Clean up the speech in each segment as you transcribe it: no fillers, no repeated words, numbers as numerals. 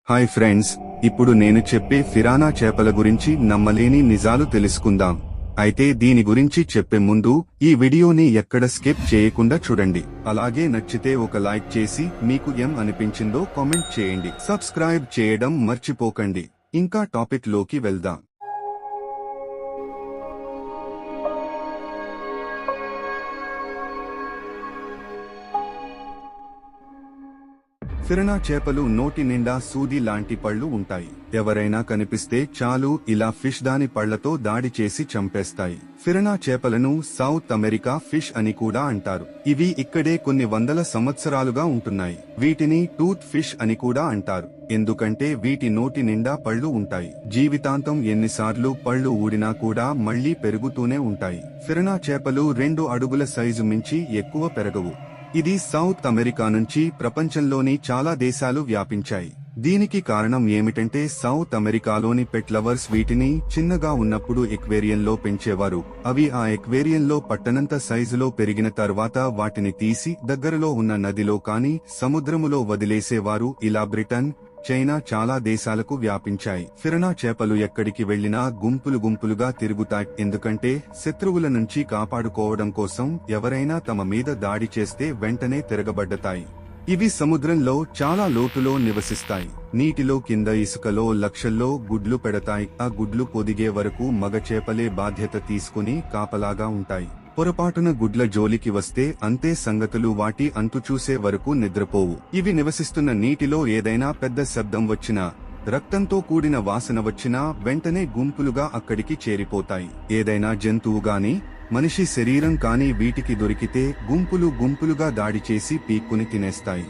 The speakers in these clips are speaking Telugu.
హాయ్ ఫ్రెండ్స్, ఇప్పుడు నేను చెప్పే ఫిరానా చేపల గురించి నమ్మలేని నిజాలు తెలుసుకుందాం. అయితే దీని గురించి చెప్పే ముందు ఈ వీడియోని ఎక్కడ స్కిప్ చేయకుండా చూడండి. అలాగే నచ్చితే ఒక లైక్ చేసి మీకు ఏం అనిపించిందో కామెంట్ చేయండి. సబ్స్క్రైబ్ చేయడం మర్చిపోకండి. ఇంకా టాపిక్ లోకి వెళ్దాం. ఫిరానా చేపలు నోటి నిండా సూది లాంటి పళ్ళు ఉంటాయి. ఎవరైనా కనిపిస్తే చాలు ఇలా ఫిష్ దాని పళ్లతో దాడి చేసి చంపేస్తాయి. ఫిరానా చేపలను సౌత్ అమెరికా ఫిష్ అని కూడా అంటారు. ఇవి ఇక్కడే కొన్ని వందల సంవత్సరాలుగా ఉంటున్నాయి. వీటిని టూత్ ఫిష్ అని కూడా అంటారు, ఎందుకంటే వీటి నోటి నిండా పళ్ళు ఉంటాయి. జీవితాంతం ఎన్నిసార్లు పళ్ళు ఊడినా కూడా మళ్లీ పెరుగుతూనే ఉంటాయి. ఫిరానా చేపలు 2 అడుగుల సైజు మించి ఎక్కువ పెరగవు. ఇది సౌత్ అమెరికా నుంచి ప్రపంచంలోని చాలా దేశాలు వ్యాపించాయి. దీనికి కారణం ఏమిటంటే సౌత్ అమెరికాలోని పెట్ లవర్స్ వీటిని చిన్నగా ఉన్నప్పుడు ఎక్వేరియంలో పెంచేవారు. అవి ఆ ఎక్వేరియంలో పట్టనంత సైజులో పెరిగిన తర్వాత వాటిని తీసి దగ్గరలో ఉన్న నదిలో కానీ సముద్రములో వదిలేసేవారు. ఇలా బ్రిటన్, చైనా చాలా దేశాలకు వ్యాపించాయి. ఫిరానా చేపలు ఎక్కడికి వెళ్లినా గుంపులుగా తిరుగుతాయి, ఎందుకంటే శత్రువుల నుంచి కాపాడుకోవడం కోసం. ఎవరైనా తమ మీద దాడి చేస్తే వెంటనే తిరగబడ్డతాయి. ఇవి సముద్రంలో చాలా లోతులో నివసిస్తాయి. నీటిలో కింద ఇసుకలో లక్షల్లో గుడ్లు పెడతాయి. ఆ గుడ్లు పొదిగే వరకు మగ చేపలే బాధ్యత తీసుకుని కాపలాగా ఉంటాయి. పొరపాటున గుడ్ల జోలికి వస్తే అంతే సంగతులు. వాటి అంతు చూసే వరకు నిద్రపోవు. ఇవి నివసిస్తున్న నీటిలో ఏదైనా పెద్ద శబ్దం వచ్చినా, రక్తంతో కూడిన వాసన వచ్చినా వెంటనే గుంపులుగా అక్కడికి చేరిపోతాయి. ఏదైనా జంతువు గాని, మనిషి శరీరం కానీ వీటికి దొరికితే గుంపులుగా దాడి చేసి పీక్కుని తినేస్తాయి.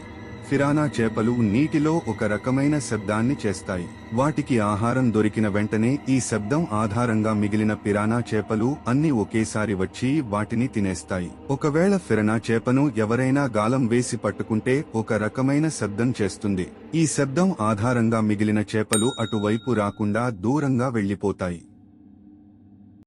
ఫిరానా చేపలు నీటిలో ఒక రకమైన శబ్దాన్ని చేస్తాయి. వాటికి ఆహారం దొరికిన వెంటనే ఈ శబ్దం ఆధారంగా మిగిలిన పిరానా చేపలు అన్ని ఒకేసారి వచ్చి వాటిని తినేస్తాయి. ఒకవేళ ఫిరానా చేపను ఎవరైనా గాలం వేసి పట్టుకుంటే ఒక రకమైన శబ్దం చేస్తుంది. ఈ శబ్దం ఆధారంగా మిగిలిన చేపలు అటువైపు రాకుండా దూరంగా వెళ్లిపోతాయి.